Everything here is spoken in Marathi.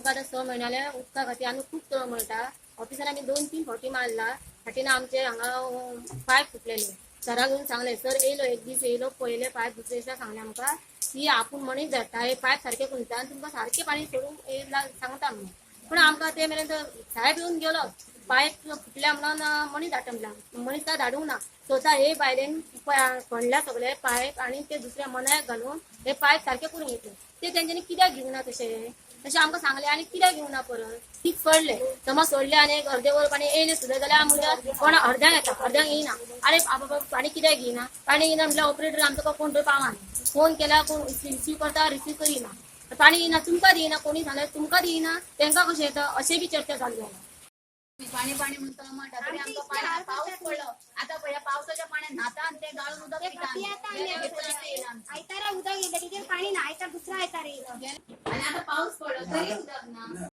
आमकां आतां 6 म्हयन्याले उदका खातीर आमी खूब तळ मळटा. ऑफिसान आमी 2-3 फावटी मारला. फाटीन आमचे हांगा पायप फुटलेले. सराक येवन सांगले, सर येयलो एक दीस येयलो पळयले पायप दुसरे दिसा सांगले आमकां की आपूण मनीस धाडटा हे पायप सारके करूंता आनी तुमकां सारकें पाणी सोडूंक सांगता म्हणून. पण आमकां ते मेरेन साहेब येवन गेलो पायप फुटल्या म्हणून मनीस धाडटा म्हणला. मनीस काय धाडूंक ना. स्वता हे बायलेन खणल्या सगळे पायप आणि ते दुसऱ्या मनाक घालून हे पायप सारखे करून घेतले. ते तेंच्यांनी कित्याक घेवना तशें आमकां सांगले आणि कित्याक घेवना परत तीच सोडले. समज सोडले आणि एक अर्दे वर पाणी येयले सुद्दां जाल्यार म्हणजे कोण अर्द्यांक येता अर्द्यांक येयना. अरे बाबा पाणी कित्याक घेयना पाणी येयना म्हटल्यार ऑपरेटर आमकां कोण थंय पावना. फोन केल्यार कोण रिसीव करता रिसीव करिना. पाणी येयना तुमकां दिना कोणी सांगल्यार तुमकां दिना तेंकां कशें येता अशें बी चर्चा चालू जाला. पाणी पाणी म्हणतो म्हणटा तरी आमकां पाऊस पडलो आता पळय पावसाच्या पाण्यात न्हाता आणि ते गाळून उदक आयतारा उदक येता तिथे पाणी ना आयतार दुसरा आयतार येयलो आणि आता पाऊस पडलो तरी उदक ना.